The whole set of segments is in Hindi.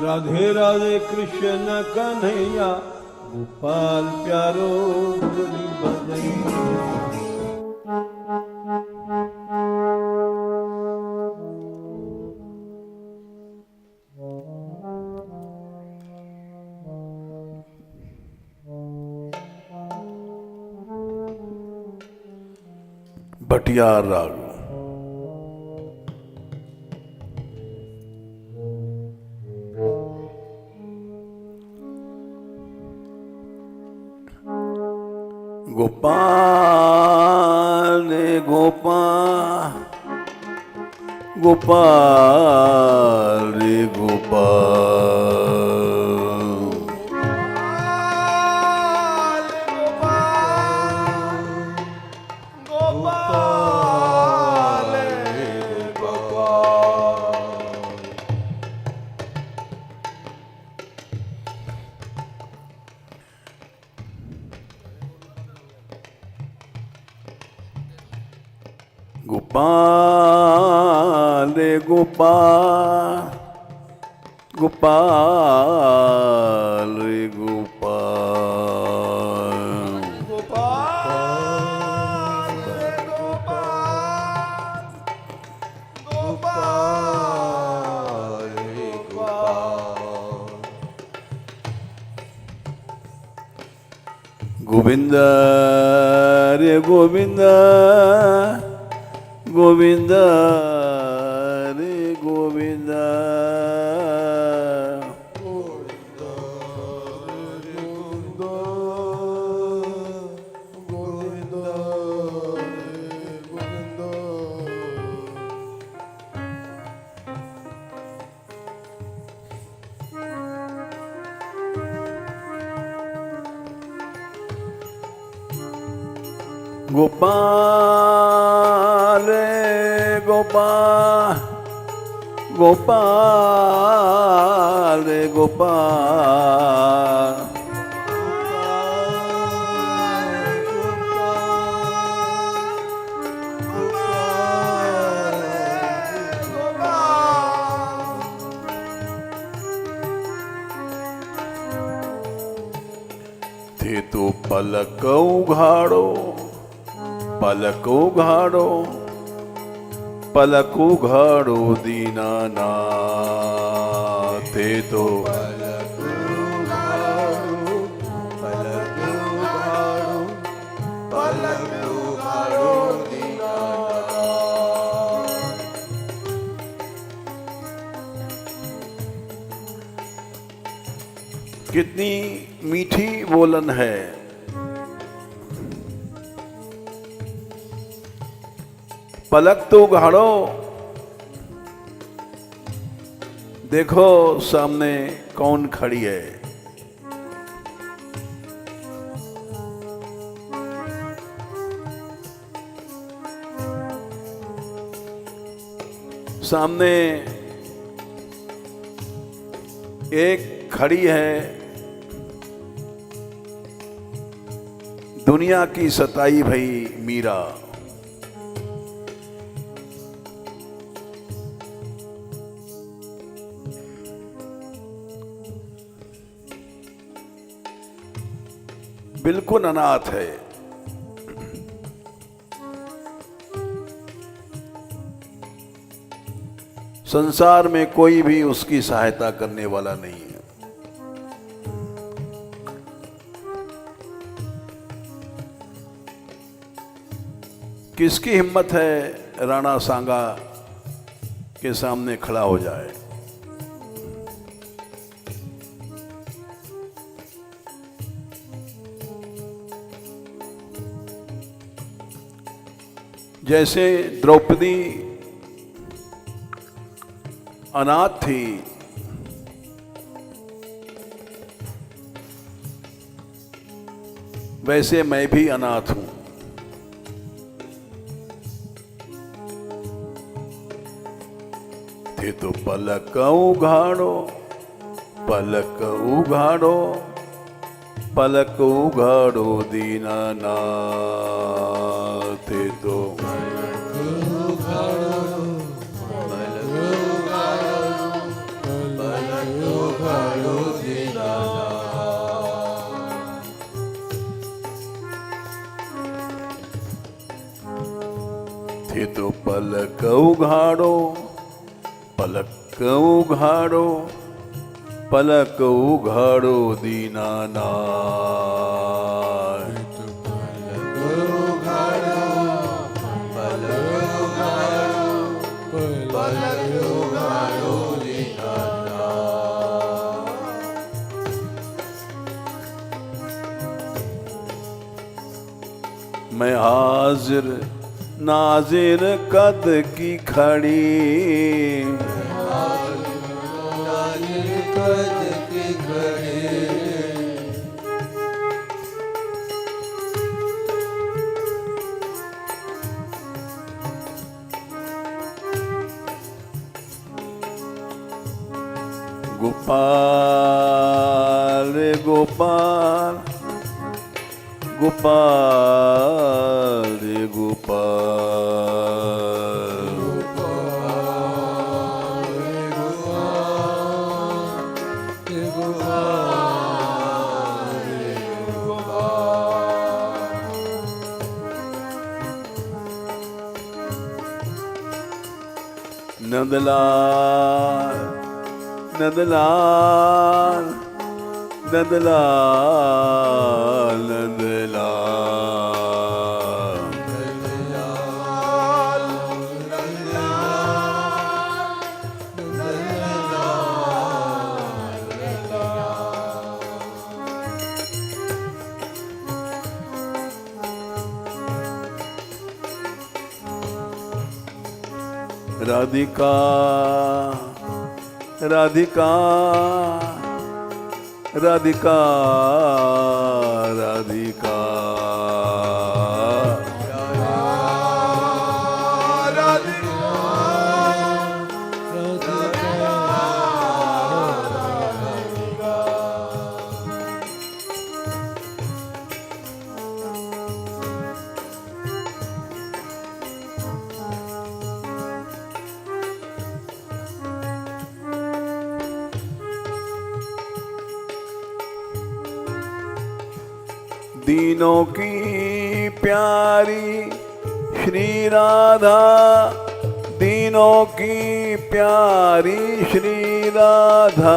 राधे राधे कृष्ण कन्हैया गोपाल प्यारो मुरली बजैया। भटियार राग। गोपाल गोपाल गोपाल रे गोपाल गोपाल गोपाल गोपाल रे गोपाल गोपाल रे गोपाल गोपाल गोपाल गोपाल गोविंद रे गोविंद गोविंद रे गोविंद गोपाल रे गोपाल गोपाल रे गोपाल थे तो पलक उघाड़ो पलक उघाड़ो पलक उघाड़ो दीनानाथ थे तो कितनी मीठी बोलन है। पलक तो उघाड़ो, देखो सामने कौन खड़ी है। सामने एक खड़ी है दुनिया की सताई भई मीरा। बिल्कुल अनाथ है। संसार में कोई भी उसकी सहायता करने वाला नहीं है। किसकी हिम्मत है राणा सांगा के सामने खड़ा हो जाए। जैसे द्रौपदी अनाथ थी, वैसे मैं भी अनाथ हूं। थे तो पलक उघाड़ो पलक उघाड़ो पलक उघाड़ो दीनानाथ थे तो पलक ઘડો દીનાના તે તો પલક ઉઘાડો પલક ઉઘાડો દીનાનાથ मैं हाजिर नाजिर कद की खड़ी કદ કી ઘડી गोपाल रे गोपाल गोपाल रे गोपाल नंदलाल नंदलाल नंदलाल नंदलाल राधिका राधिका राधिका राधिका दीनों की प्यारी श्री राधा दीनों की प्यारी श्री राधा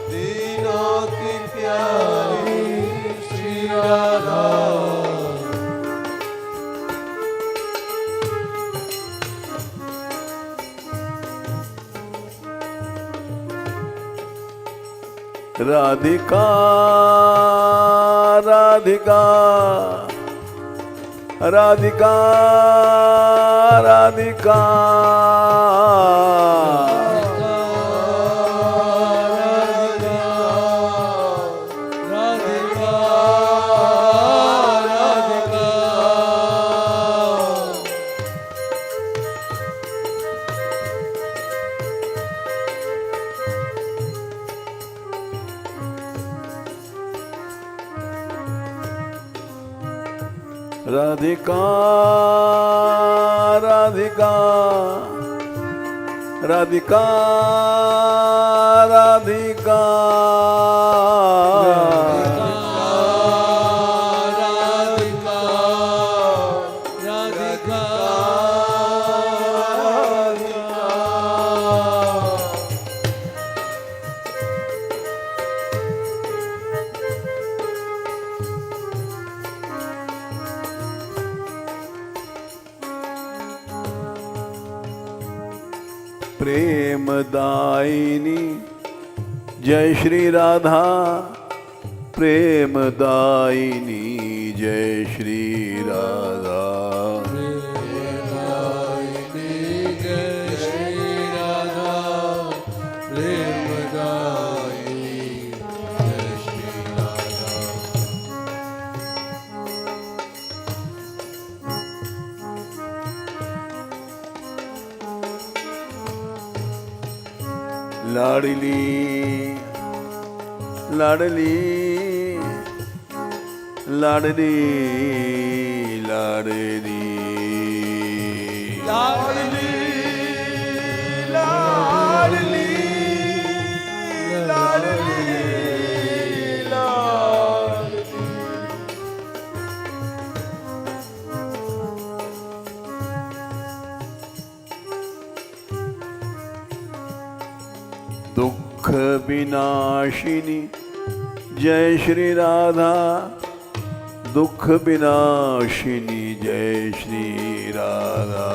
दीनों की प्यारी श्री राधा राधिका राधिका राधिका राधिका राधिका राधिका राधिका राधिका प्रेमदायिनी जय श्री राधा प्रेमदायिनी जय श्री राधा प्रेमदायिनी जय श्री राधा प्रेमदायिनी जय श्री राधा लाडली लाडली लाडली लाडली विनाशिनी जय श्री राधा, दुख विनाशिनी जय श्री राधा,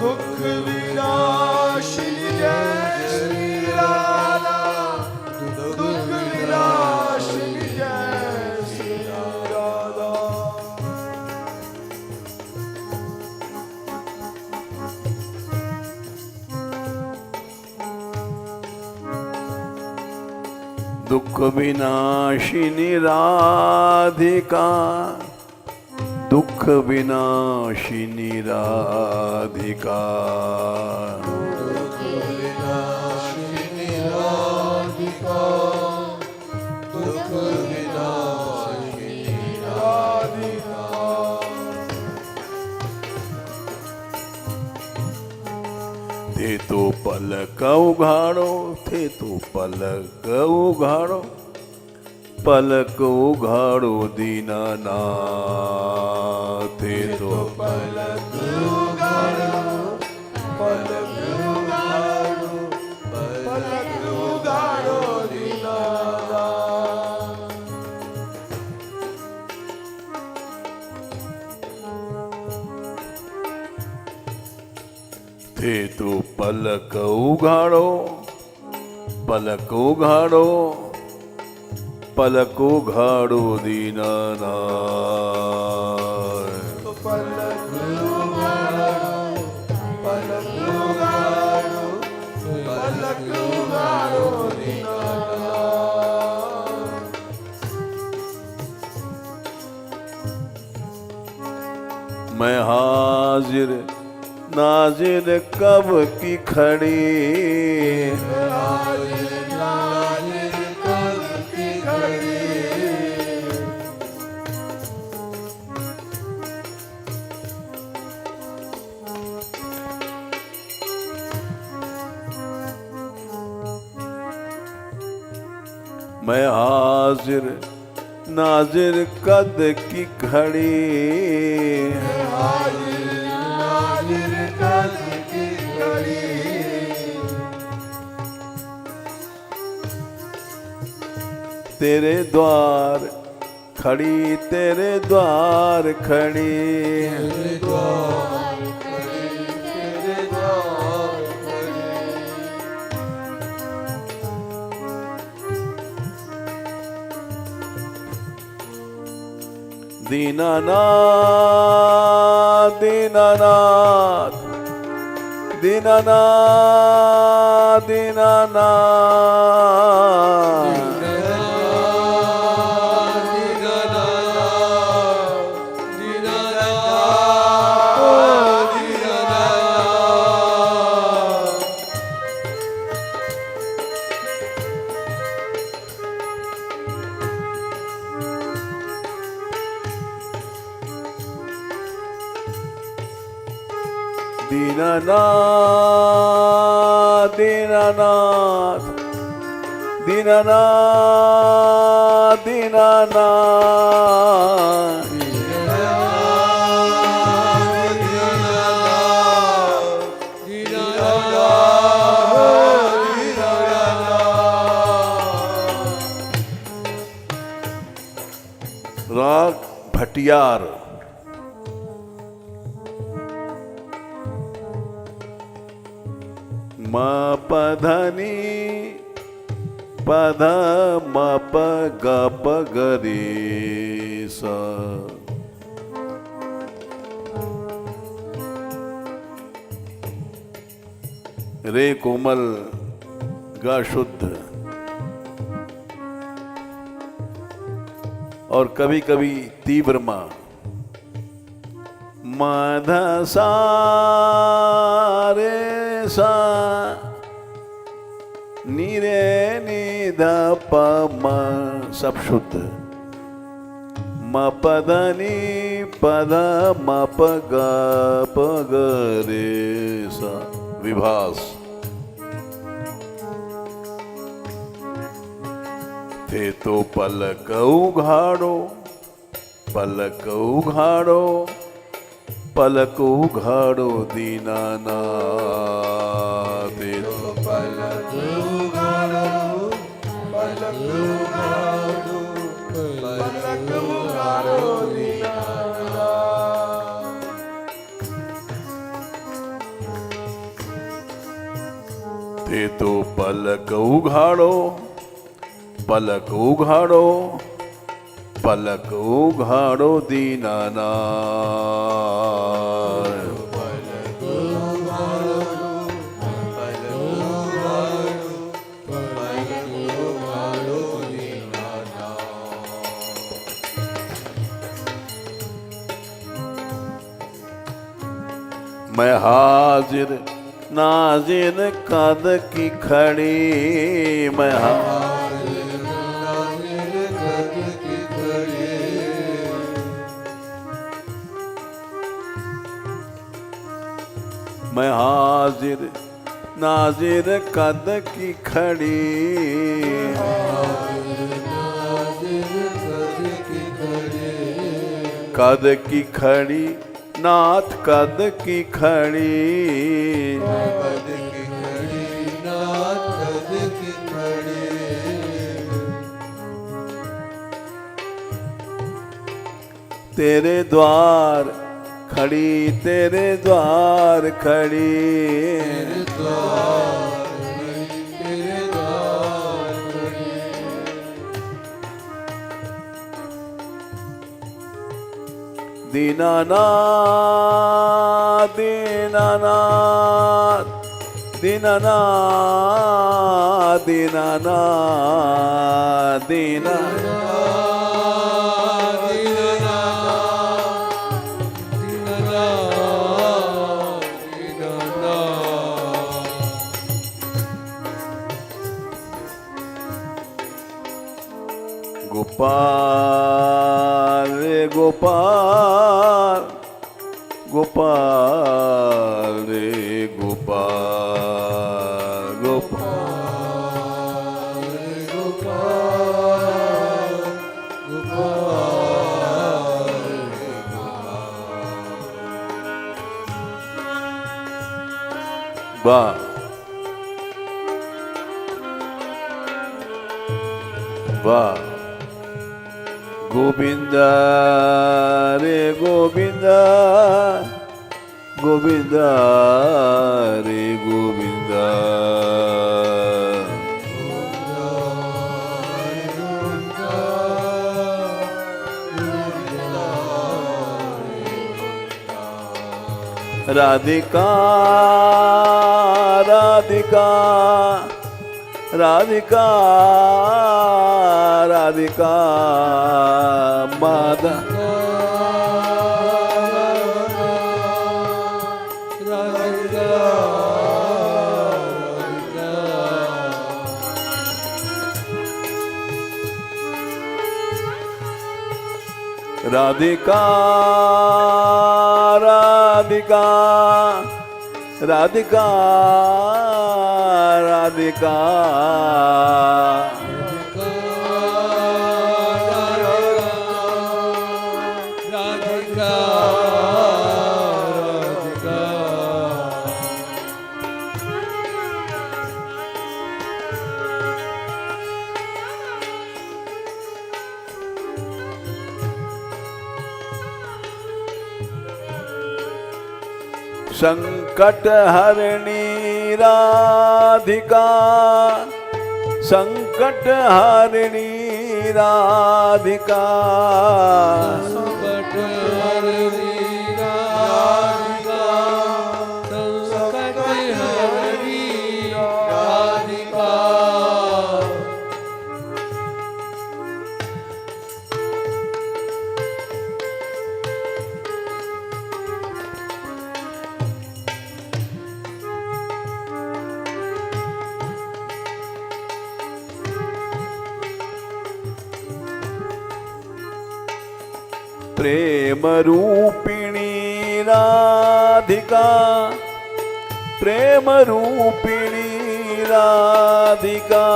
दुख विनाशिनी जय श्री राधा, दुख विनाशिनी जय श्री राधा। दुख विनाशिनी राधिका, दुख विनाशिनी राधिका, दुख विनाशिनी राधिका, दुख विनाशिनी राधिका। थे तो पलक उघाड़ो, थे तो पलक उघाड़ो, पलक उघाड़ो दीनानाथ, थे तो पलक उघाड़ो, पलक उघाड़ो, पलक उघाड़ो दीनानाथ। थे तो पलक उघाड़ो, पलक उघाड़ो, पलक उघाड़ो दीनानाथ, पलक उघाड़ो, पलक उघाड़ो, पलक उघाड़ो दीनानाथ। मैं हाजिर नाजिर कब की खड़ी, हाजिर नाजिर कब की खड़ी, मैं हाजिर नाजिर कद की खड़ी, हाजिर नाजिर कब की खड़ी। तेरे द्वार खड़ी, तेरे द्वार खड़ी, तेरे द्वार खड़ी, तेरे द्वार खड़ी। दीनानाथ, दीनानाथ, दीनानाथ, दीनानाथ, दीनानाथ, दीनानाथ, दीनानाथ, दीनानाथ, राग भटियार। म पधनी पध म प ग प ग रे स, रे कोमल ग शुद्ध, और कभी कभी तीव्र मां, मध सा रे सा, नी रे नी ध प म, सब शुद्ध, म पद नी पद म प ग प ग रे सा, विभास। थे तो पलक उघाड़ो, पलक उघाड़ो, पलक उघाड़ो दीनानाथ, पलक उघाड़ो, ઉઘાડો પલક ઉઘાડો દીનાનાથ. તે તો પલક ઉઘાડો, પલક ઉઘાડો, પલક ઉઘાડો દીનાનાથ. પલક ઉઘાડો પલક ઉઘાડો પલક ઉઘાડો દીનાનાથ. मैं हाजिर नाजिर कद की खड़ी, मैं હાજર નાઝિર કદ કી ખડી. मैं हाजिर नाजिर कद की खड़ी, कद की खड़ी नाथ कद की खड़ी. तेरे द्वार खड़ी, तेरे द्वार खड़ी, दीनानाथ दीनानाथ दीनानाथ दीनानाथ दीनानाथ. गोपाल रे गोपाल, गोपाल रे गोपाल, गोपाल रे गोपाल, गोपाल रे गोपाल. वाह वाह. गोविंदा रे गोविंदा, गोविंदा रे गोविंदा. राधिका राधिका राधिका राधिका मादा. राधिका राधिका राधिका राधिका संकट हरणी राधिका, संकट हरणी राधिका. संकट हरणी राधिका, संकट हरणी राधिका. प्रेम रूपिणी राधिका, प्रेम रूपिणी राधिका.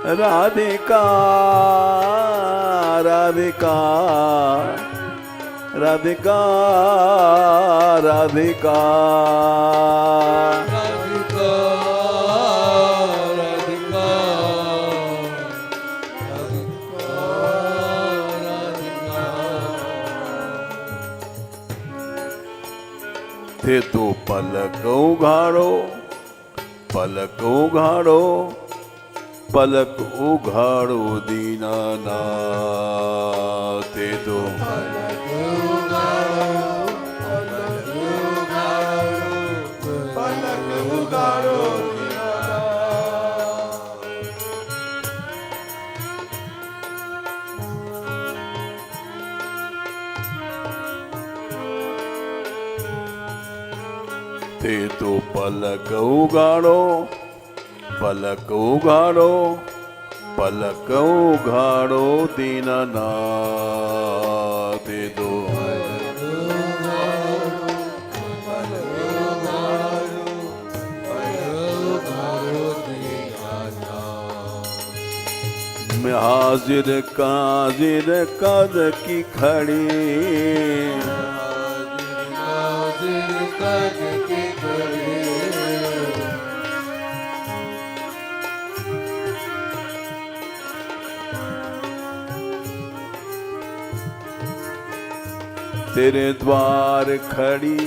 राधिका राधिका राधिका राधिका राधिका राधिका राधिका थे तो पलक उघाड़ो पलक उघाड़ो पलक उघाड़ो दीनानाथ थे तो ते तो पलक उघाड़ो पलक उघाड़ो पलक उघाड़ो दीनानाथ ते तो मैं हाजिर काजिर कद की खड़ी तेरे द्वार खड़ी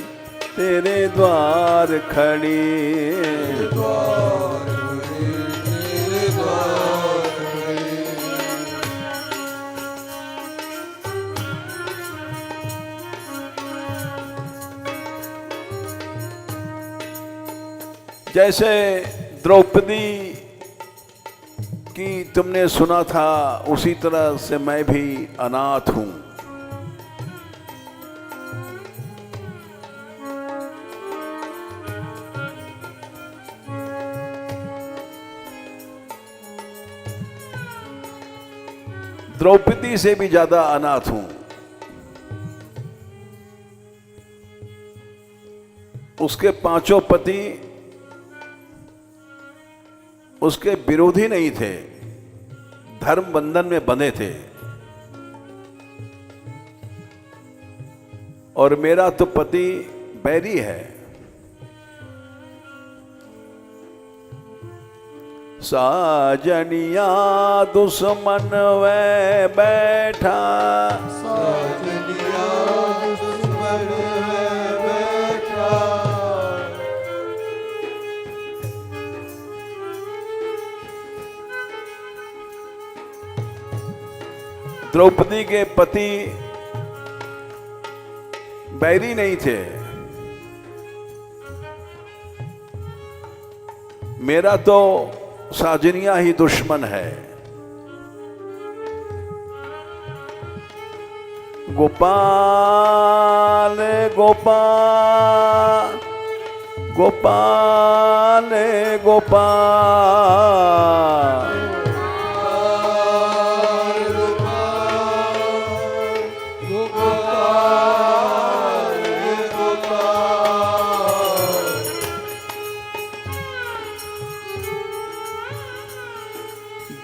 तेरे द्वार खड़ी जैसे द्रौपदी की तुमने सुना था उसी तरह से मैं भी अनाथ हूं। द्रौपदी से भी ज्यादा अनाथ हूं। उसके पांचों पति उसके विरोधी नहीं थे, धर्म बंधन में बंधे थे, और मेरा तो पति बैरी है। साजनिया दुश्मन वे बैठा साजनिया दुश्मन वे बैठा द्रौपदी के पति बैरी नहीं थे, मेरा तो साजनिया ही दुश्मन है। गोपाल गोपाल गोपाल गोपाल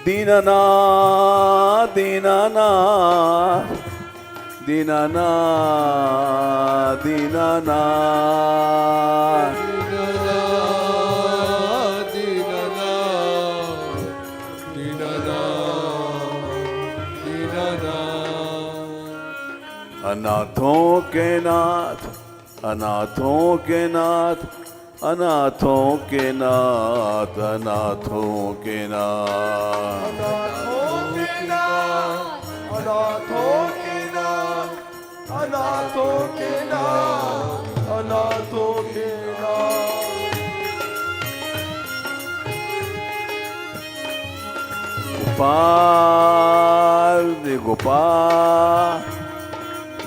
दीनाना दीनाना दीनाना दीनाना दीनाना दीनाना दीनाना अनाथों के नाथ अनाथों के नाथ अनाथों के नाथ अनाथों के नाथ अनाथों के नाथ अनाथों के नाथ अनाथों के नाथ गोपाल रे गोपाल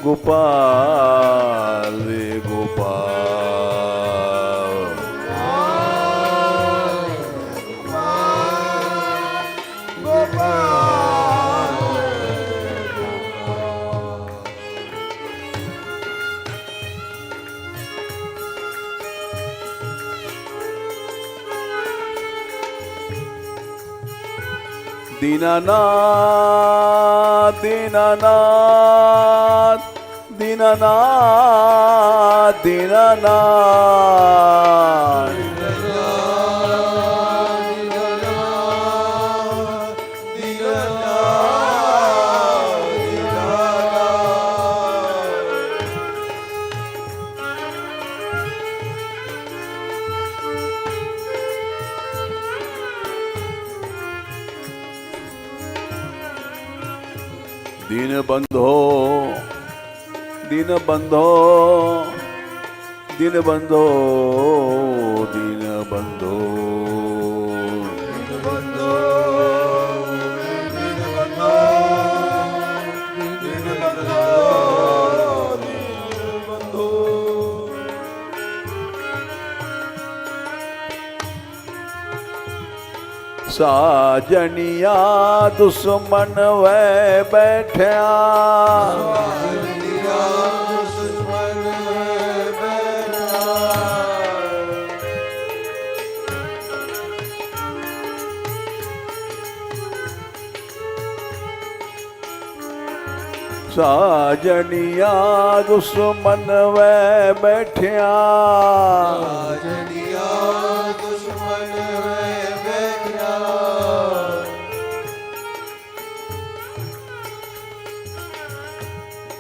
गोपाल रे गोपाल दीनानाथ दीनानाथ दीनानाथ दीनानाथ दीनबंधो दीनबंधो दीनबंधो दीनबंधो साजनिया दुश्मन वे बैठया साजनिया दुश्मन वे बैठया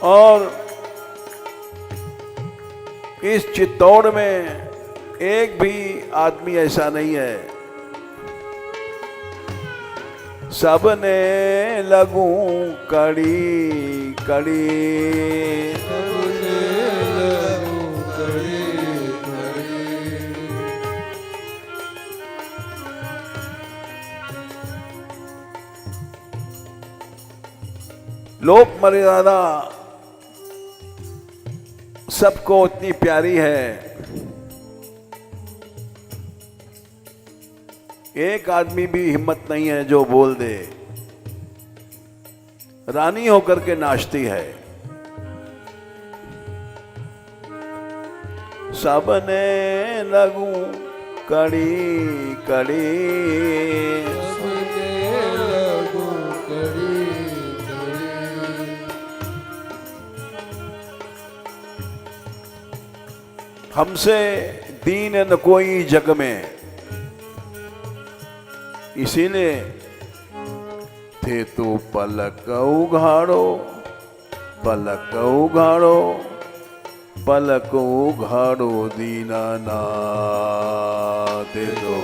और इस चित्तौड़ में एक भी आदमी ऐसा नहीं है, सबने लगू कड़ी कड़ी लोक मर्यादा सबको इतनी प्यारी है, एक आदमी भी हिम्मत नहीं है जो बोल दे, रानी होकर के नाचती है। सबने लगू कड़ी कड़ी हमसे दीन न कोई जग में, इसीलिए थे तो पलक उघाड़ो पलक उघाड़ो पलक उघाड़ो दीनानाथ दे दो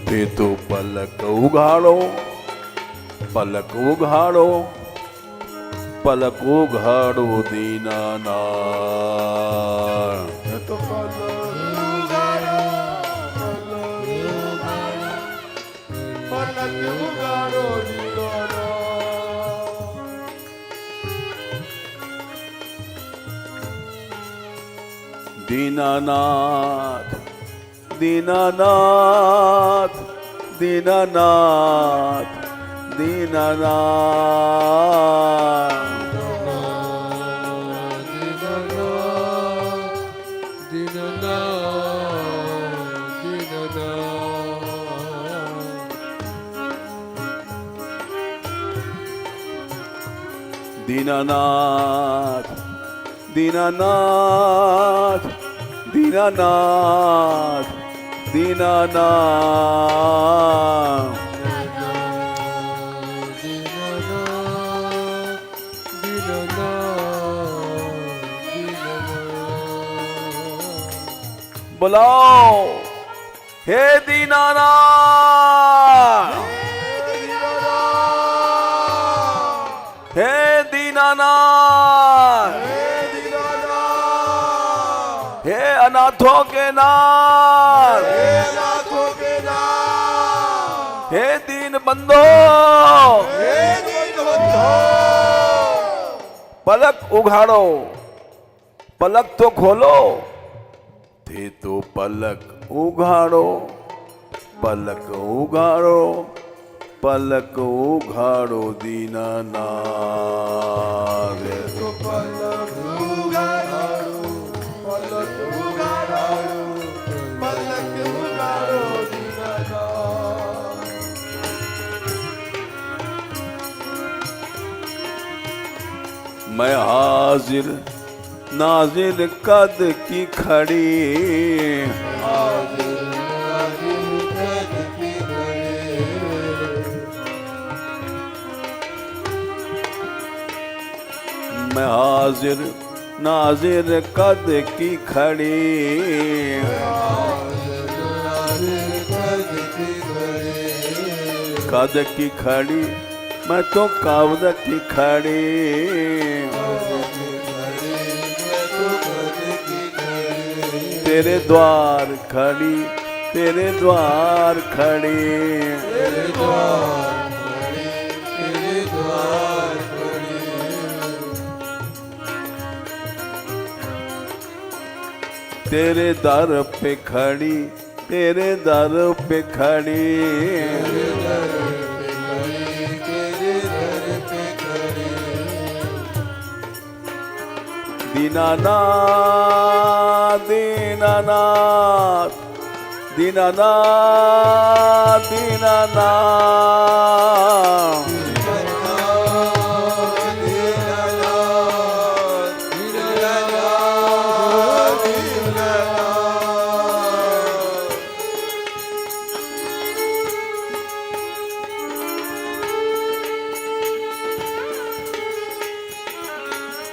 ते तो पलक उघाड़ो पलक उघाड़ो पलक उघाड़ो दीनानाथ तो दीनानाथ दीनानाथ दीनानाथ दीनानाथ दीनानाथ दीनानाथ दीनानाथ दीनानाथ बुलाओ हे दीनानाथ हे दीनानाथ हे अनाथों के नाथ हे दीन बंधो पलक उघाड़ो पलक तो खोलो थे तो पलक ઉઘાડો પલક ઉઘાડો પલક ઉઘાડો દીનાનાથ તો પલક ઉઘાડો, પલક ઉઘાડો, પલક ઉઘાડો દીનાનાથ. मैं हाजिर नाजिर कद की खड़ी हाजिर नाजिर कद की खड़ी. मैं हाजिर नाजिर कद की खड़ी हाजिर नाजिर कद की खड़ी. कद की खड़ी मैं तो कद की खड़ी तेरे द्वार खड़ी तेरे द्वार खड़ी तेरे द्वार खड़ी, तेरे द्वार खड़ी. तेरे दर पे खड़ी तेरे दर पे खड़ी तेरे दर पे खड़ी, तेरे दर पे खड़ी. दीनानाथ दीनानाथ दीनानाथ दीनानाथ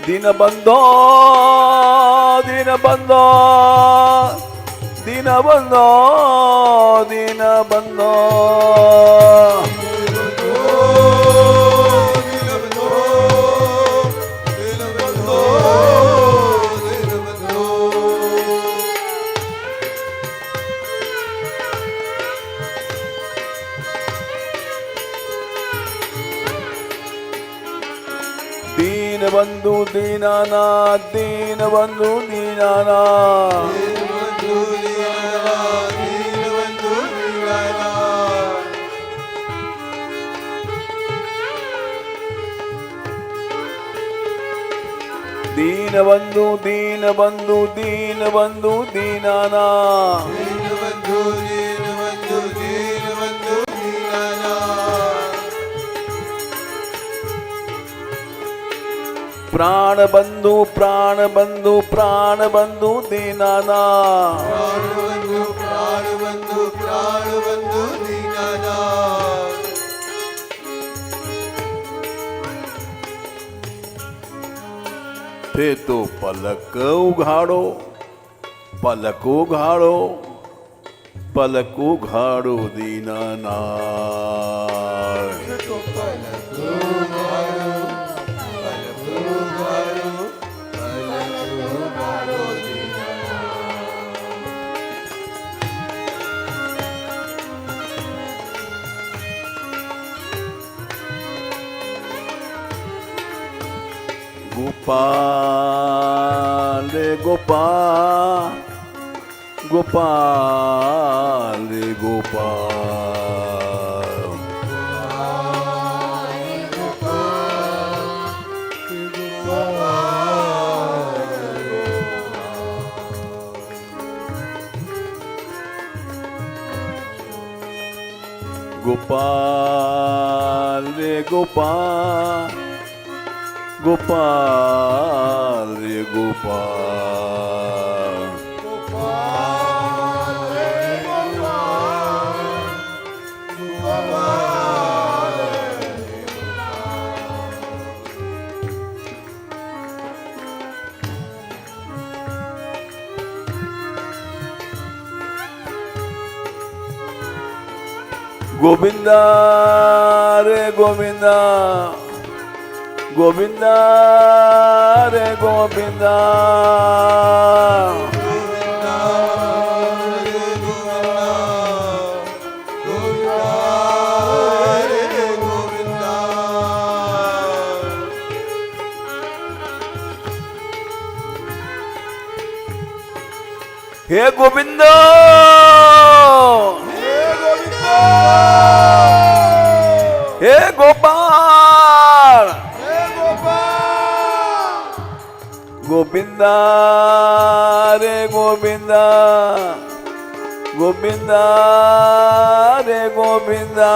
दीनबंधो दीनबंधो दीनबंधो दीनबंधो दीनबंधु दीनानाथ दीनबंधु दीनानाथ दीनबंधु दीनबंधु दीनबंधु दीनानाथ प्राण बंधु प्राण बंधु प्राण बंधु दीनानाथ प्राण बंधु दीनानाथ. थे तो पलक उघाड़ो पलक उघाड़ो पलक उघाड़ो दीनानाथ तो पलक उघाड़ो, पलक उघाड़ो, पलक उघाड़ो दीनानाथ. गोपाल रे गोपाल गोपाल रे गोपाल गोपाल रे गोपाल गोपाल रे गोपाल गोविंदा रे गोविंदा गोविंदा रे गोविंदा हे गोविंदा गोपाल हे गोपाल गोविंदा रे गोविंदा गोविंदा रे गोविंदा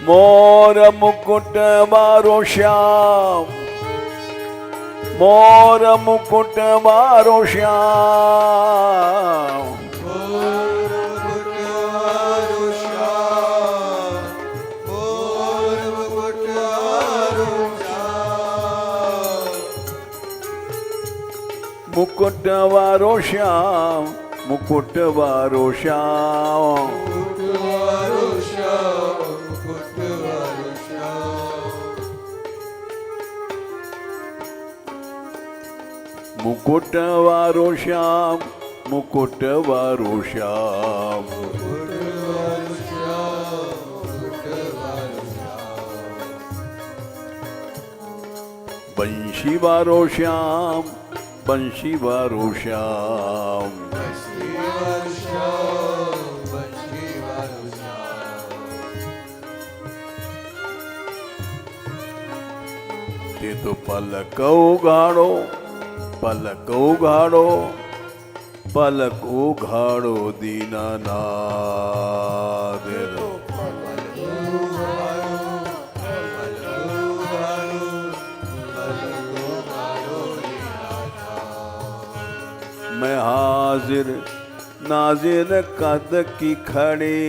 मोर मुकुट मारो श्याम मोर मुकुट मारो श्याम मुकुट वारो श्याम मुकुट वारो श्याम मुकुट वारो श्याम मुकुट वारो श्याम बंशी वारो श्याम बंशी वारो श्याम ते तो पलक उघाड़ो पलक उघाड़ो पलक उघाड़ो दीनानाथ मैं हाजिर नाजिर कद की खड़ी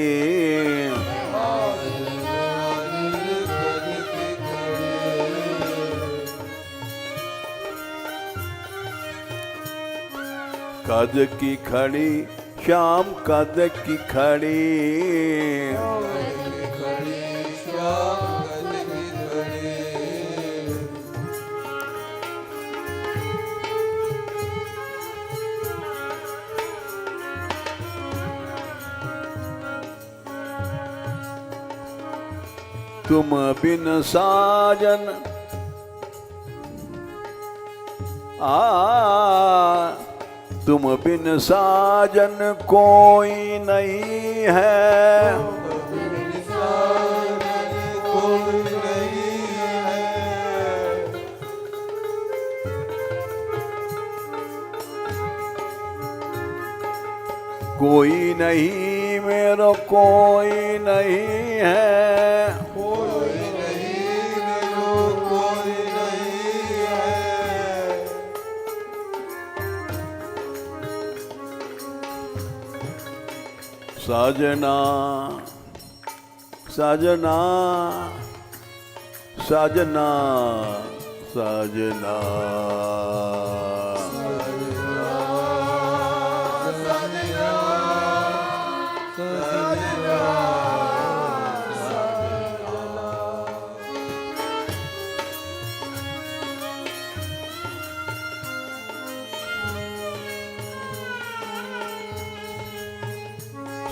कद की खड़ी श्याम कद की खड़ी तुम बिन साजन तुम बिन साजन कोई नहीं है कोई नहीं मेरा कोई नहीं है साजना साजना साजना साजना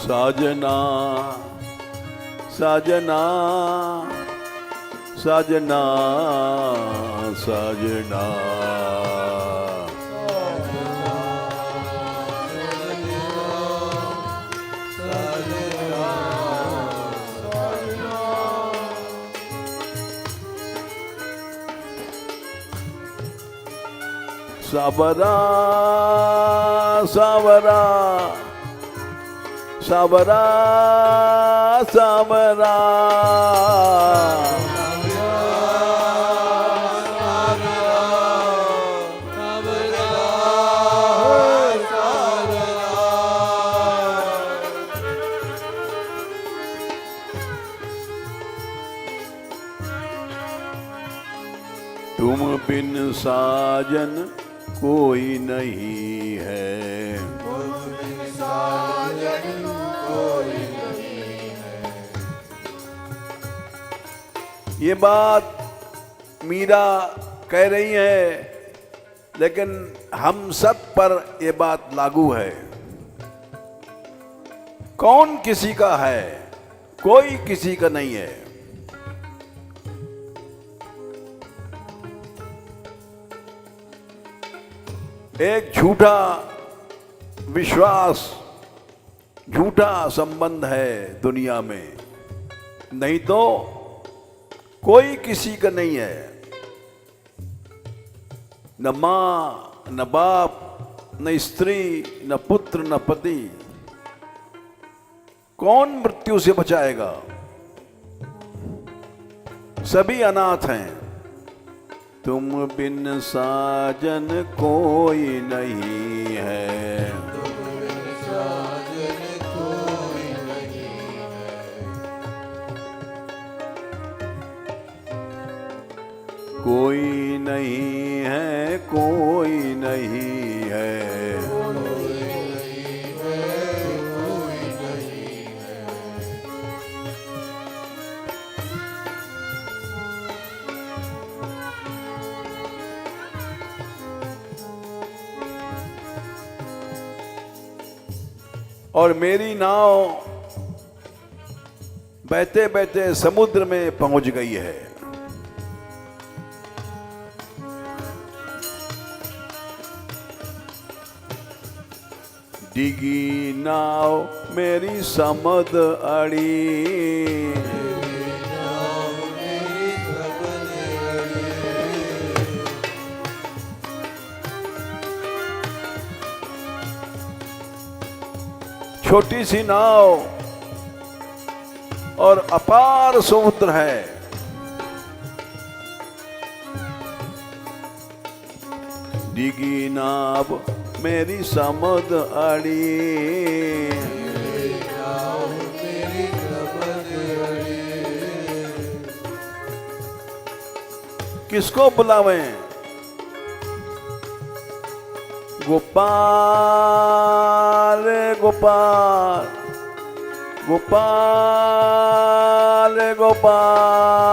साजना साजना साजना साजना सावरा सावरा सावरा सावरा तुम बिन साजन कोई नहीं है ये बात मीरा कह रही है, लेकिन हम सब पर ये बात लागू है। कौन किसी का है, कोई किसी का नहीं है। एक झूठा विश्वास, झूठा संबंध है दुनिया में, नहीं तो कोई किसी का नहीं है। न मां न बाप, न स्त्री, न पुत्र, न पति। कौन मृत्यु से बचाएगा? सभी अनाथ हैं। तुम बिन साजन कोई नहीं है, साजन कोई नहीं है, कोई नहीं है, कोई नहीं है। कोई नहीं है, कोई नहीं है। और मेरी नाव बहते बहते समुद्र में पहुंच गई है। डिगी नाव मेरी समद अड़ी, नाव मेरी सबन अड़ी, छोटी सी नाव और अपार समुद्र है। डिगी नाव मेरी समद अड़ी, नाव मेरी सबन अड़ी। किसको बुलावें? गोपाल गोपाल गोपाल गोपाल।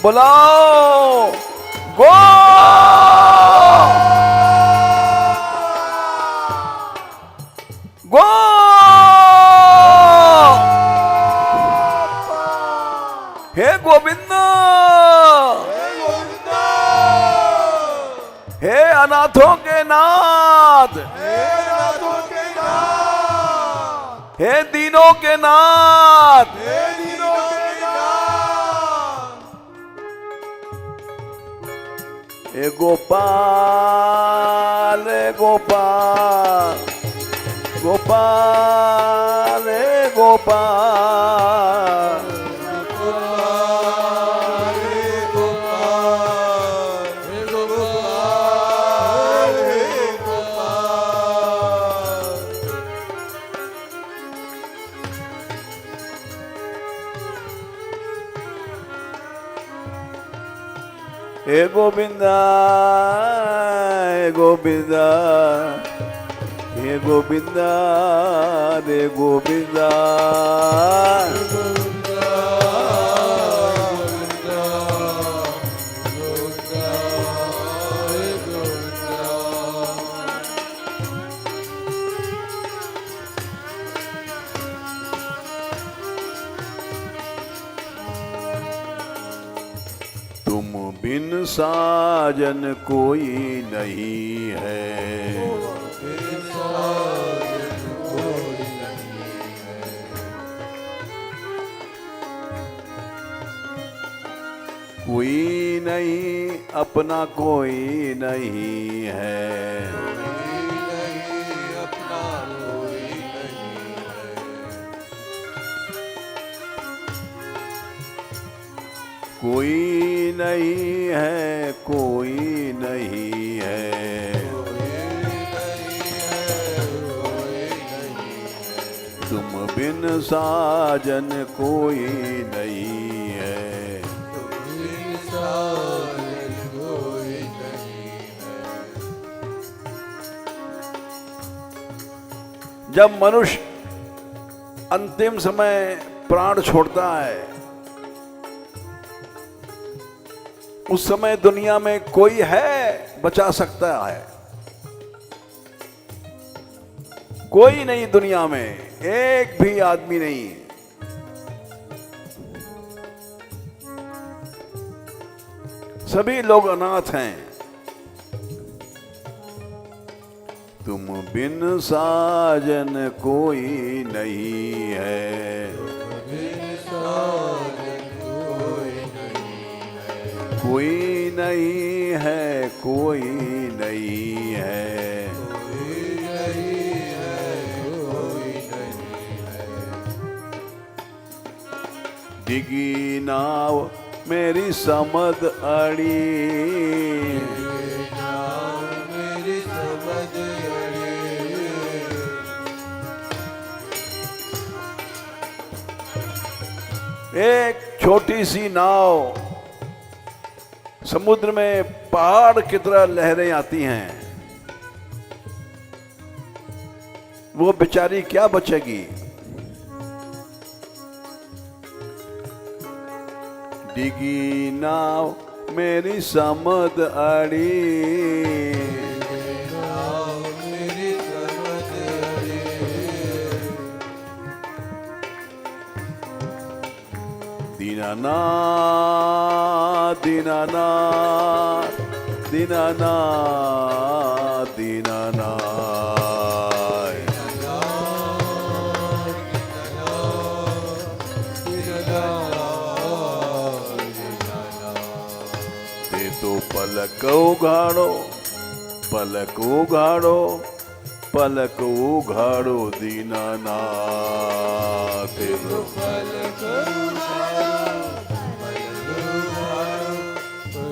बुलाओ गो गो। हे गोविंद, हे अनाथों के नाथ, हे दीनों के नाथ, हे गोपाल गोपाल गोपाल गोपाल। हे गोविंदा, हे गोविंदा, हे गोविंदा, रे गोविंदा। तुम बिन साजन कोई नहीं है, कोई नहीं अपना, कोई नहीं है। कोई नहीं है, कोई नहीं है। तुम बिन साजन कोई नहीं है, जब मनुष्य अंतिम समय प्राण छोड़ता है, उस समय दुनिया में कोई है बचा सकता है? कोई नहीं, दुनिया में एक भी आदमी नहीं। सभी लोग अनाथ हैं। तुम बिन साजन कोई नहीं है, कोई नहीं है, कोई नहीं है। डिगी नाव मेरी समद अड़ी, एक छोटी सी नाव, समुद्र में पहाड़ की तरह लहरें आती हैं, वो बेचारी क्या बचेगी? डिगी नाव मेरी समद अड़ी, दीनानाथ दीनानाथ दीनानाथ दीनानाथ। ते तो पलक उघाड़ो, पलक उघाड़ो, पलक उघाड़ो दीनानाथ। ते तो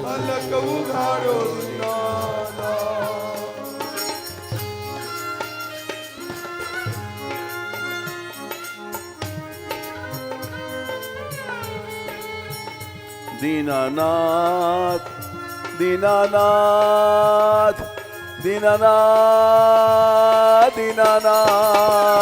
पलक उघाड़ो दीनानाथ दीनानाथ दीनानाथ दीनानाथ।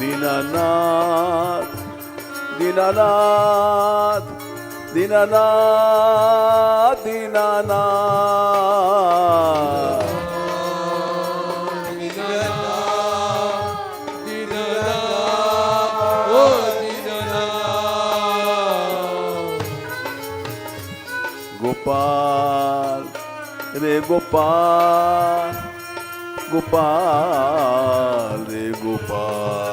दीनानाथ दीनानाथ दीनानाथ दीनानाथ। गोपाल रे गोपाल, गोपाल रे गोपाल,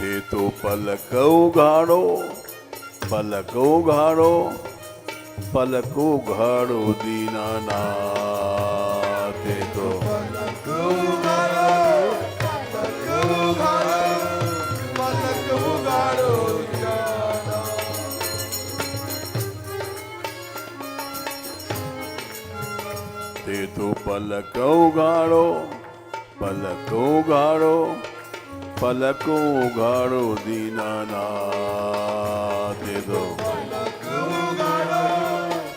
ते तो पलक उघाड़ो, पलक उघाड़ो, पलक उघाड़ो दीनानाथ। ते तो पलक उघाड़ो, पलक उघाड़ो दीनानाथ। ते तो पलक उघाड़ो, पलक उघाड़ो, पलक उघाड़ो दीनानाथ। ते तो पलक उघाड़ो,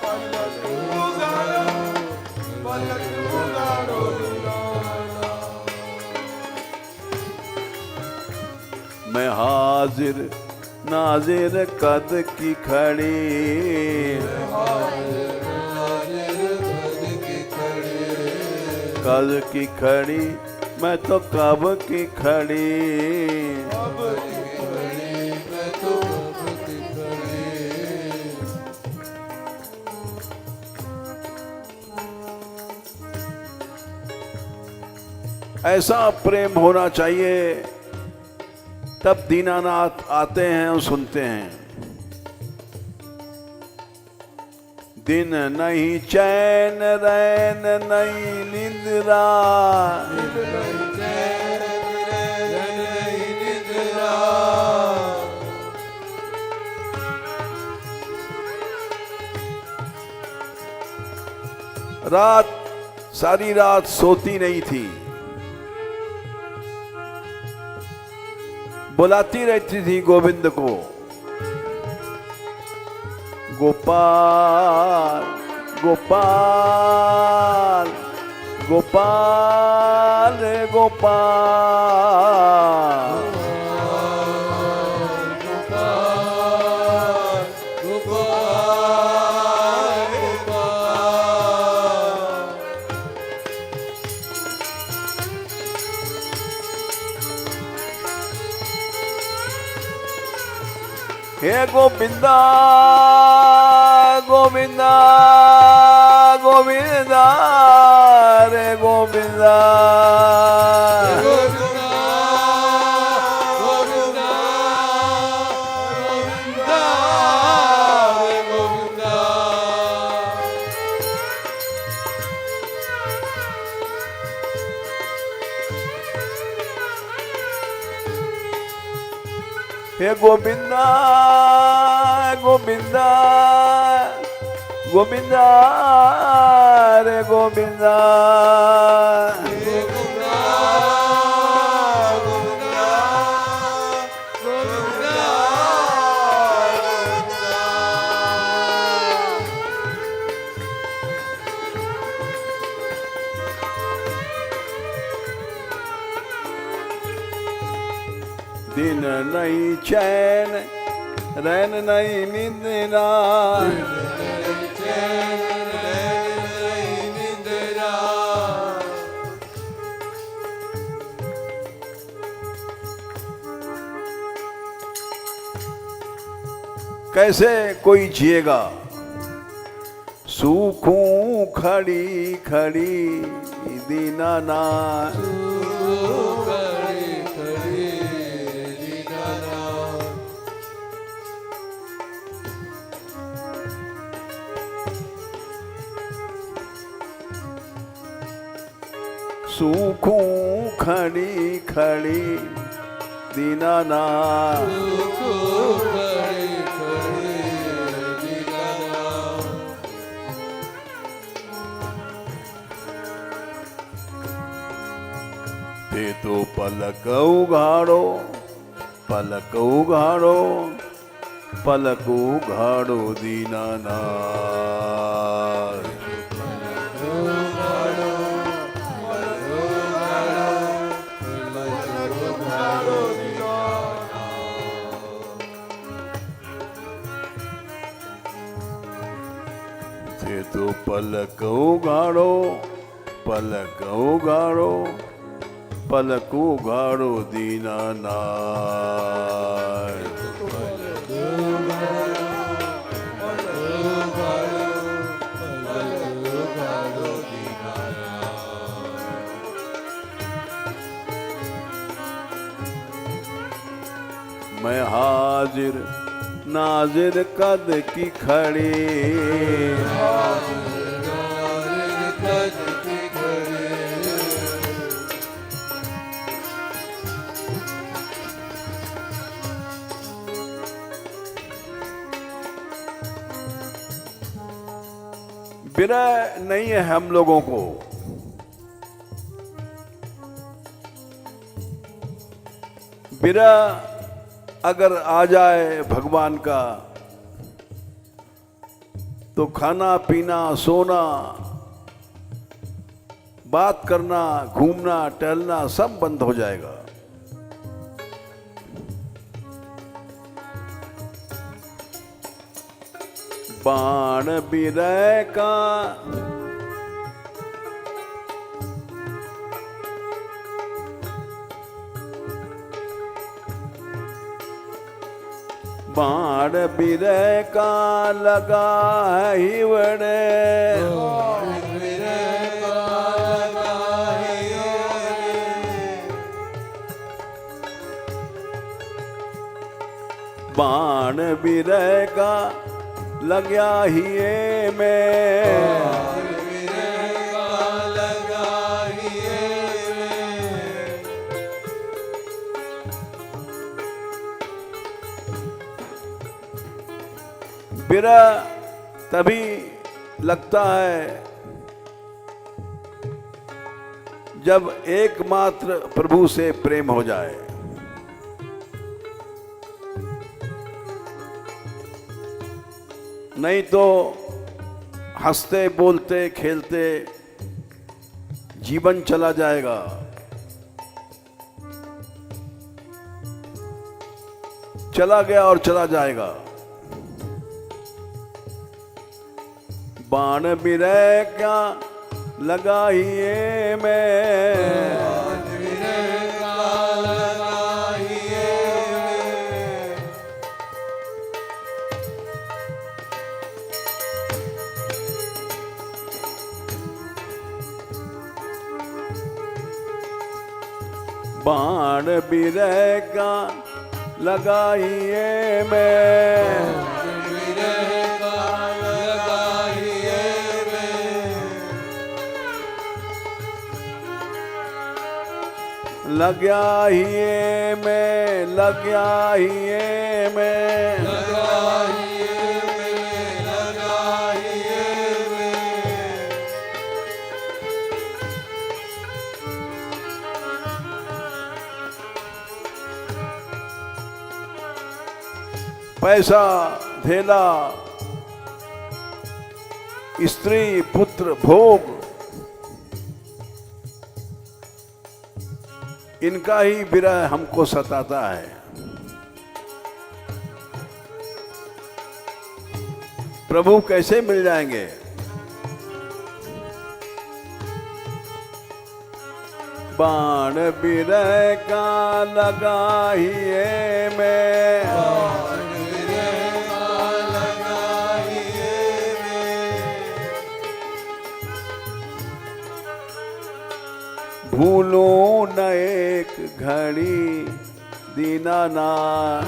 पलक उघाड़ो, पलक उघाड़ो दीनानाथ। मैं हाजिर नाजिर कद की खड़ी, कद की खड़ी, मैं तो कब की खड़ी। ऐसा प्रेम होना चाहिए, तब दीनानाथ आते हैं और सुनते हैं। दिन नहीं चैन रैन नहीं निंद्रा, दिन नहीं चैन रैन नहीं रात सारी रात सोती नहीं थी, बुलाती रहती थी गोविंद को, गोपाल गोपाल गोपाल गोपाल। हे गोविंदा गोविंदा गोविंदा रे गोविंदा गोविंदा गोविंदा गोविंदा रे गोविंदा। हे गोविंदा गोविंदा गोविंदा रे गोविंदा। गोविंदा गोविंदा गोविंदा दिन नहीं चैन रैन नहीं निंदना, कैसे कोई जिएगा। सूखूं खड़ी खड़ी दीनानाथ, सूखूं खड़ी खड़ी दीनानाथ। ते तो पलक उघाड़ो पलक उघाड़ो पलक उघाड़ो दीनानाथ। ते तो पलक उघाड़ो पलक उघाड़ो पलक उघाड़ो दीनानाथ। मैं हाजिर नाजिर कद की खड़ी, विरह नहीं है हम लोगों को। विरह अगर आ जाए भगवान का तो खाना पीना सोना बात करना घूमना टहलना सब बंद हो जाएगा। बाण विरह का बाण विरह का लगा है हिवड़े, बाण विरह का लग्या ही में, विरह तभी लगता है जब एकमात्र प्रभु से प्रेम हो जाए, नहीं तो हंसते बोलते खेलते जीवन चला जाएगा। चला गया और चला जाएगा। बाण बिरह क्या लगाइए मैं, बाण बिरह का लगाइए मैं, लग्या हिए में, लग्या हिए में, पैसा धेला, स्त्री पुत्र भोग, इनका ही विरह हमको सताता है। प्रभु कैसे मिल जाएंगे? बाण बिरह का लगाइए मैं, भूलो न एक घड़ी दीनानाथ,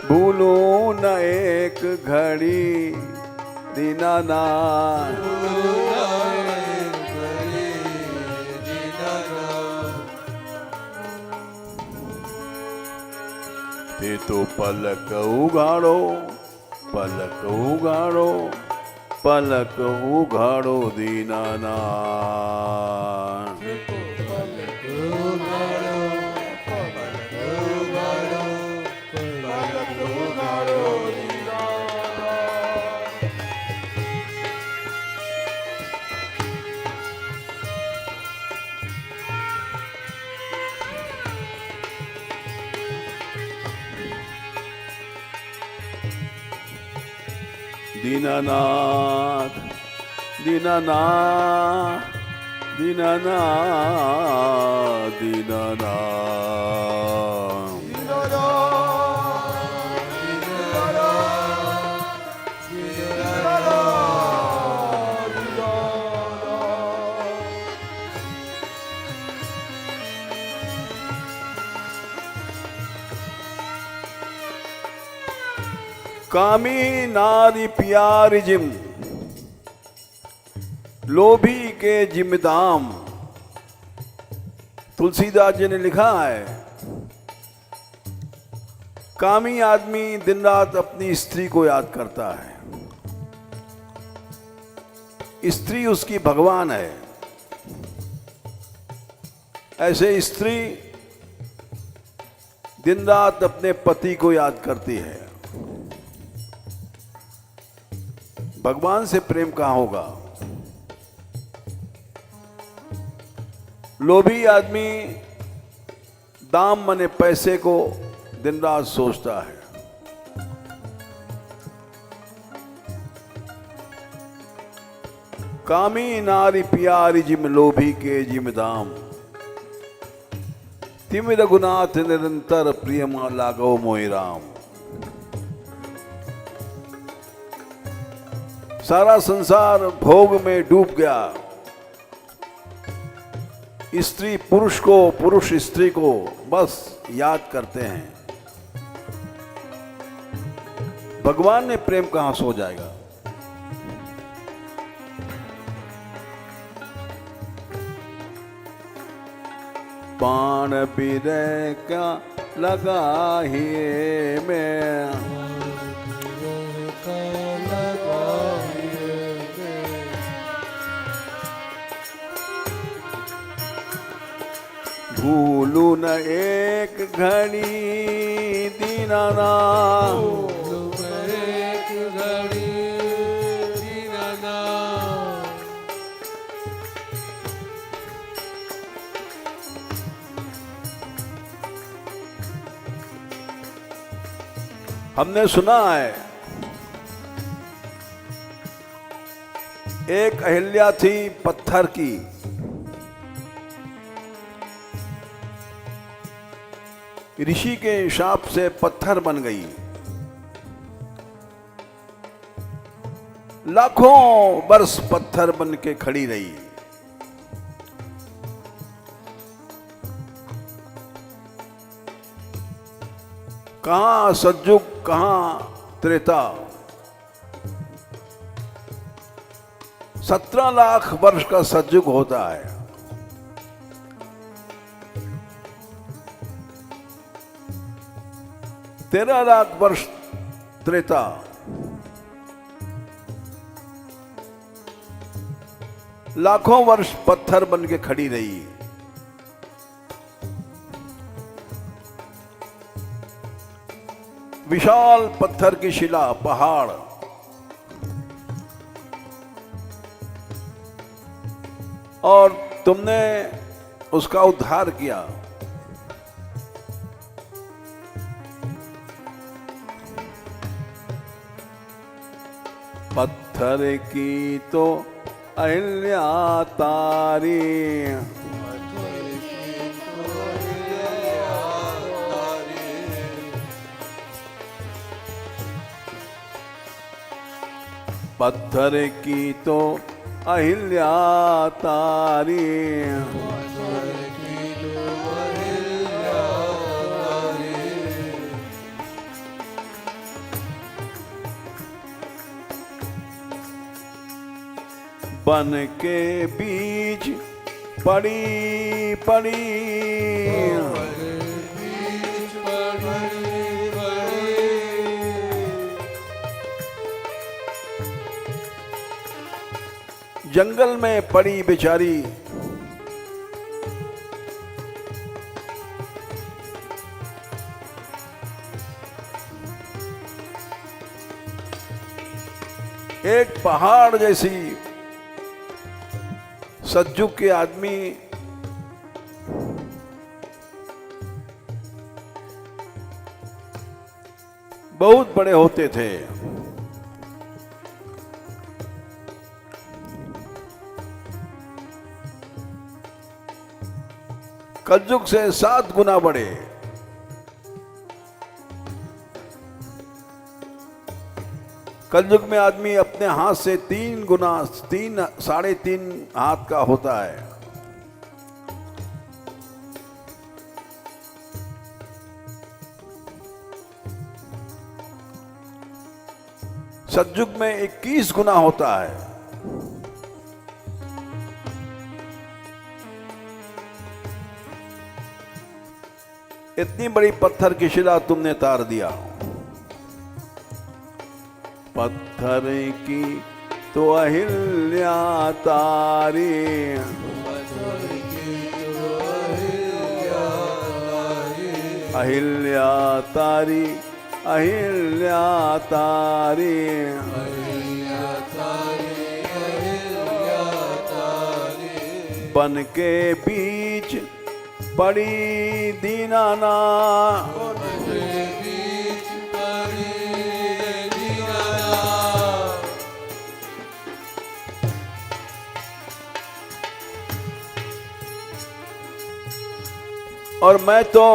भूलो न एक घड़ी दीनानाथ, ते तो पलक उगाड़ो, पलक उगाड़ो, पलक उगाड़ो दीनानाथ, दीनानाथ, दीनानाथ, दीनानाथ, दीनानाथ। कामी नारी प्यारी जिम, लोभी के जिम्मेदाम। तुलसीदास जी ने लिखा है, कामी आदमी दिन रात अपनी स्त्री को याद करता है, स्त्री उसकी भगवान है। ऐसे स्त्री दिन रात अपने पति को याद करती है। भगवान से प्रेम कहाँ होगा? लोभी आदमी दाम मने पैसे को दिन रात सोचता है। कामी नारी प्यारी जिम लोभी के जिम दाम, तिम रघुनाथ निरंतर प्रियमा लागो मोहि राम। सारा संसार भोग में डूब गया। स्त्री पुरुष को, पुरुष स्त्री को बस याद करते हैं। भगवान ने प्रेम कहां सो जाएगा? बाण बिरह का लगाहिए में, भूलू न एक घड़ी दीनानाथ, हमने सुना है एक अहिल्या थी पत्थर की, ऋषि के शाप से पत्थर बन गई, लाखों वर्ष पत्थर बन के खड़ी रही। कहां सतयुग कहां त्रेता, 17 लाख वर्ष का सतयुग होता है। तेरह लाख वर्ष त्रेता, लाखों वर्ष पत्थर बन के खड़ी रही। विशाल पत्थर की शिला, पहाड़, और तुमने उसका उद्धार किया। पत्थर की तो अहिल्या तारी, पत्थर की तो अहिल्या तारी, बन के बीच पड़ी पड़ी, जंगल में पड़ी बेचारी, एक पहाड़ जैसी सतयुग के आदमी बहुत बड़े होते थे। कलयुग से 7 गुना बड़े। कलयुग में आदमी अपने हाथ से 3 गुना, 3 साढ़े 3 हाथ का होता है। सतयुग में 21 गुना होता है। इतनी बड़ी पत्थर की शिला तुमने तार दिया। पत्थर की तो अहिल्या तारी, अहिल्या तारी, अहिल्या तारी, बन के बीच पड़ी दीनानाथ, और मैं तो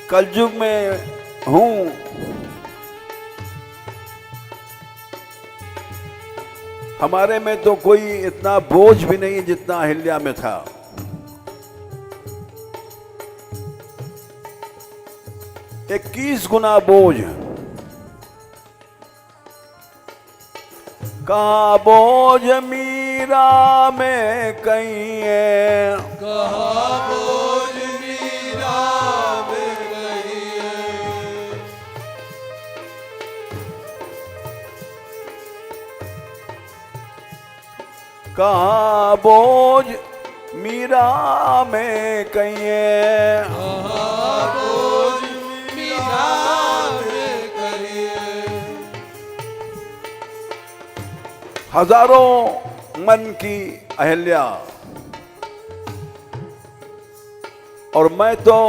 कलयुग में हूं। हमारे में तो कोई इतना बोझ भी नहीं जितना अहिल्या में था। इक्कीस गुना बोझ। कहाँ बोझ मीरा में कहीं है, कहाँ बोझ मीरा कहाँ बोझ मीरा में कहिए, बोझ मीरा में कहिए। हजारों मन की अहल्या और मैं तो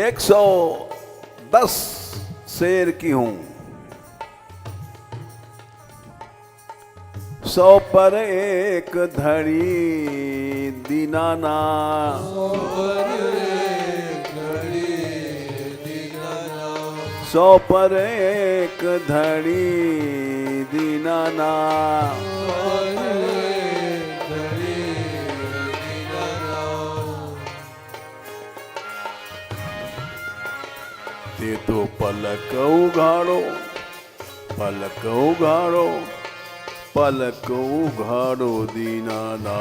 110 शेर की हूं। 100 पर एक धड़ी दीनाना, 100 पर एक धड़ी दीनाना। ते तो पलक उघाड़ो, पलक उघाड़ो, पलक उघाड़ो दीनानाथ।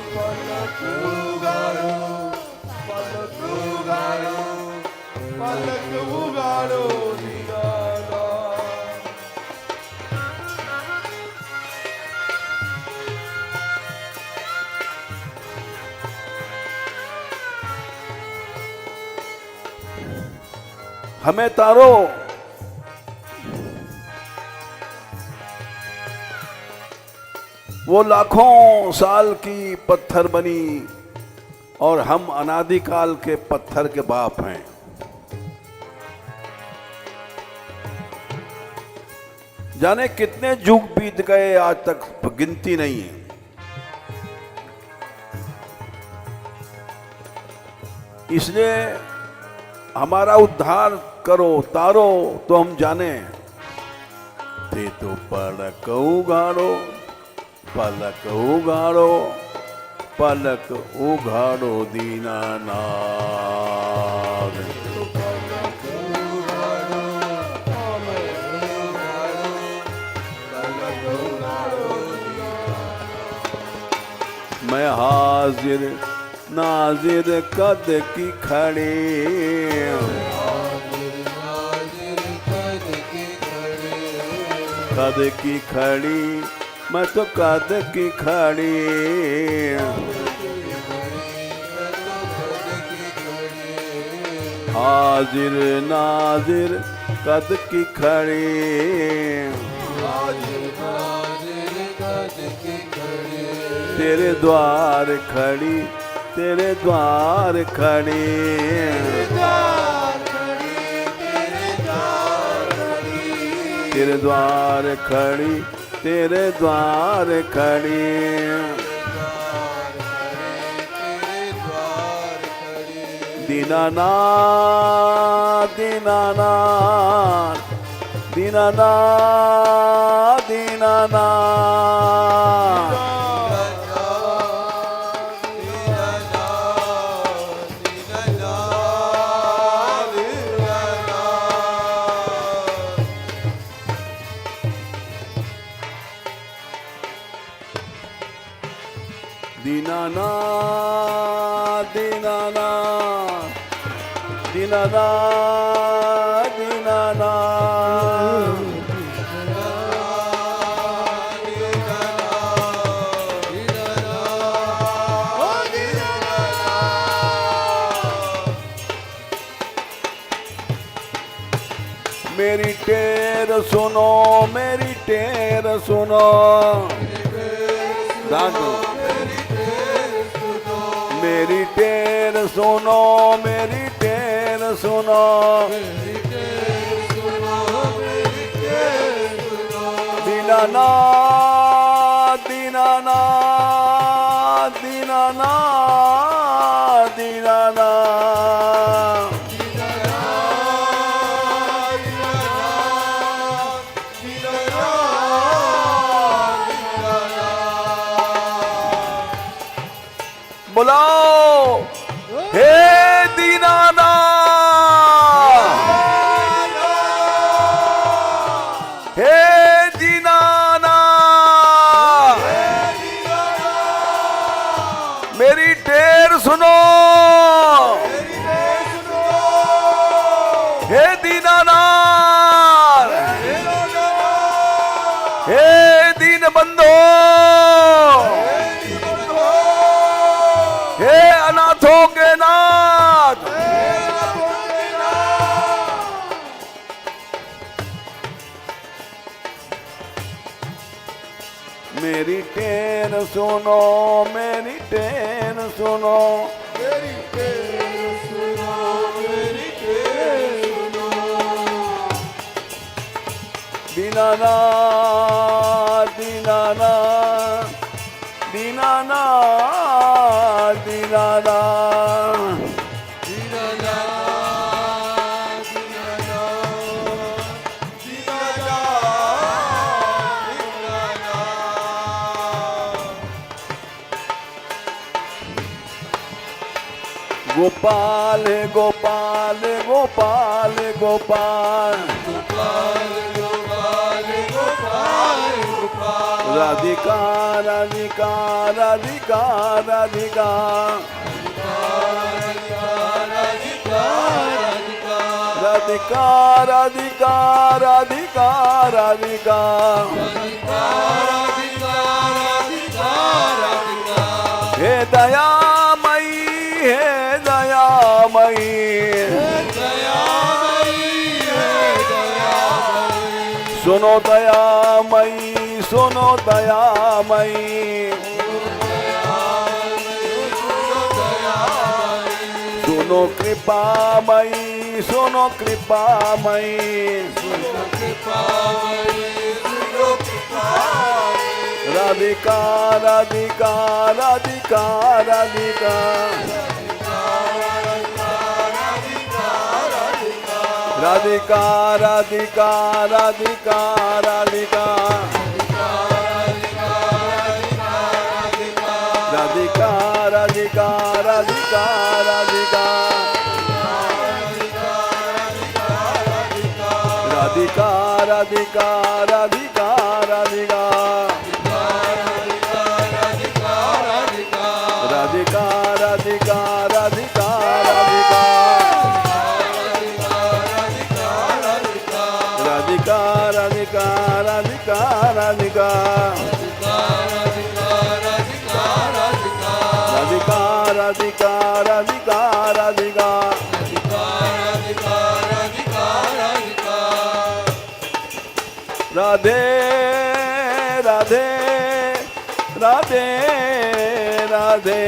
पलक उघाड़ो, पलक उघाड़ो, पलक उघाड़ो दीनानाथ। हमें तारो वो लाखों साल की पत्थर बनी और हम अनादिकाल के पत्थर के बाप हैं। जाने कितने युग बीत गए, आज तक गिनती नहीं है। इसलिए हमारा उद्धार करो, तारो तो हम जाने। ते तो पलक उघाड़ो, पलक उघाड़ो, पलक उघाड़ो दीनानाथ। मैं हाजिर नाजिर कद की खड़ी, कद की खड़ी, मैं तो कद की खड़ी। हाजिर नाजिर कद की खड़ी, तेरे द्वार खड़ी, तेरे द्वार खड़ी। तेरे द्वार खड़ी, तेरे द्वार खड़ी। दीनानाथ, दीनानाथ, दीनानाथ, दीनानाथ। दीनानाथ, दीनानाथ, दीनानाथ, दीनानाथ। मेरी टेर सुनो, मेरी टेर सुनो। दादू मेरी टेर सुनो, मेरी टेर सुनो। दीनानाथ, दीनानाथ, दीनानाथ, दीनानाथ। बुलाओ हे दीनानाथ, हे दीनानाथ। मेरी टेर सुनो, हे दीनानाथ। बंधो, हे अनाथों के नाथ, मेरी टेन सुनो, मेरी टेन सुनो, मेरी टेन सुनो, मेरी टेन सुनो। दीनानाथ, दीनानाथ, दीनानाथ, दीनानाथ, गोपाल गोपाल गोपाल गोपाल, गोपाल गोपाल गोपाल गोपाल, राधिका राधिका राधिका राधिका, राधिका राधिका राधिका राधिका, हे दयामयी, हे दयामयी, सुनो दयामयी, सुनो दयामयी, सुनो कृपामयी, सुनो कृपामयी, राधिका राधिका राधिका राधिका, राधिका राधिका राधिका राधिका, राधिका राधिका राधिका राधिका, राधिका राधिका राधिका राधिका, राधिका राधिका राधिका राधिका, राधिका राधिका राधिका राधिका, राधिका राधिका राधिका राधिका, राधे राधे राधे राधे,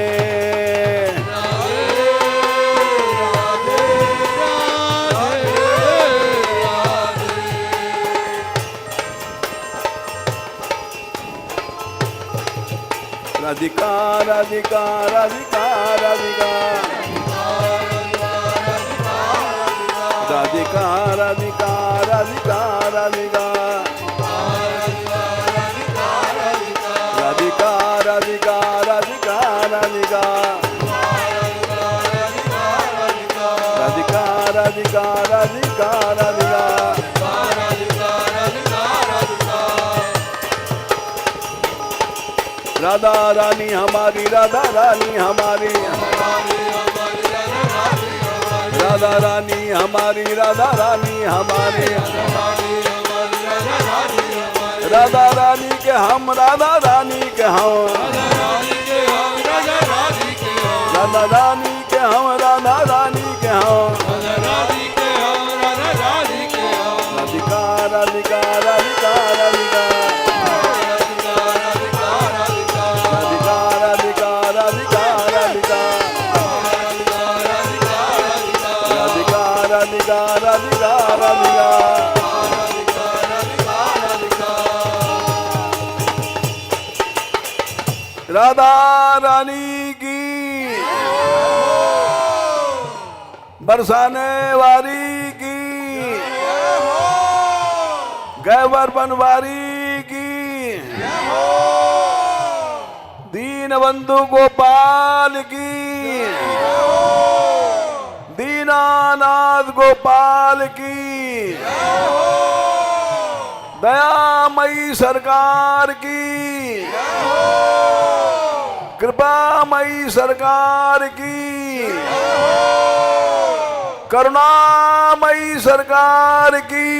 राधिका राधिका राधिका राधिका, राधिका राधिका राधिका राधिका, राधिका राधिका राधिका राधिका, राधिका राधिका राधिका राधिका, राधा रानी हमारी, राधा रानी हमारी, राधा रानी हमारी, राधा रानी हमारी, राधा रानी के हम, राधा रानी के हम, राधा रानी के हम, राधा रानी के हम, राधिका राधिका राधिका राधिका, राधिका राधिका राधिका राधिका, राधिका राधिका राधिका राधिका, राधा रानी की, बरसाने वाली की, गैवर बनवारी की, दीन बंधु गोपाल की, दीनानाथ गोपाल की, दयामयी सरकार की, कृपामयी सरकार की, करुणामयी सरकार की,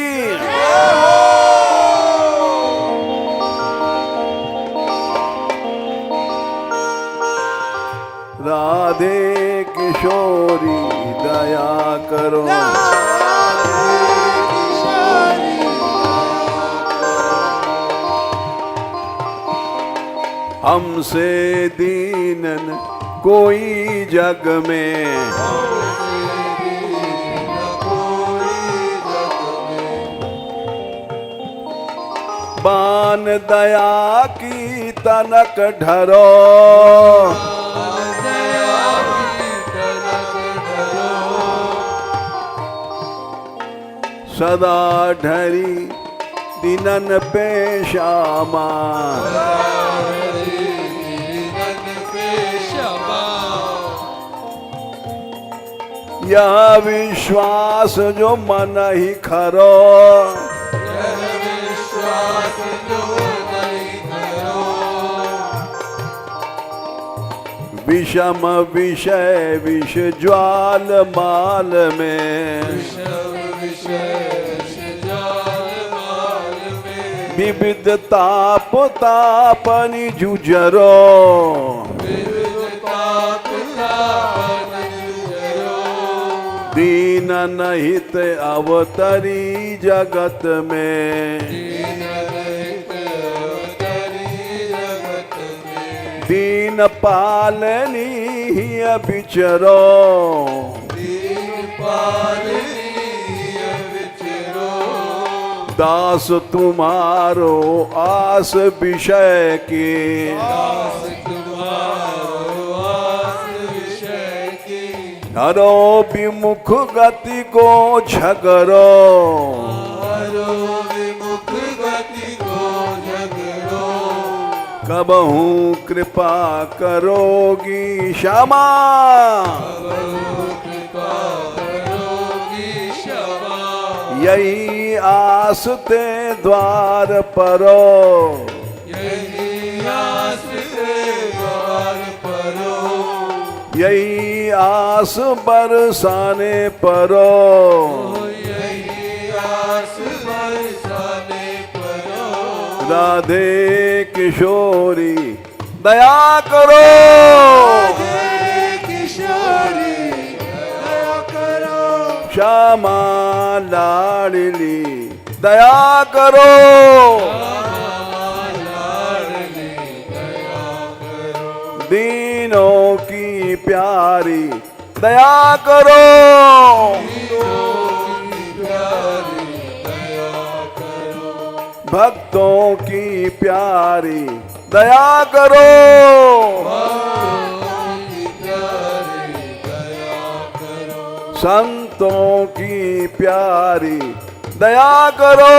हमसे दीनन कोई जग में, बान दया की तनक ढरो, सदा ढरी दिनन पे श्यामा, यह विश्वास जो मन ही खरो, विषम विषय विष ज्वाल माल में, विविध ताप तापनि जुझरो, दीन नहित अवतरी जगत में, दीन पालनी ही बिचरो, दास तुम्हारो आस विषय की, हरो विमुख गति को झगरो, कबहू कृपा करोगी श्यामा, यही आस ते द्वार परो, यही आस बरसाने परो, राधे किशोरी दया करो, श्यामा लाडली दया करो, दीनों की प्यारी दया करो, भक्तों की प्यारी दया करो, संतों की प्यारी दया करो,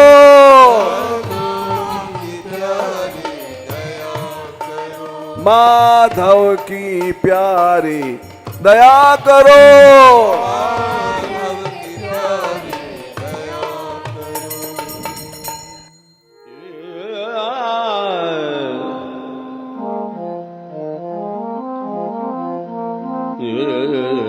माधव की प्यारी दया करो, Yeah.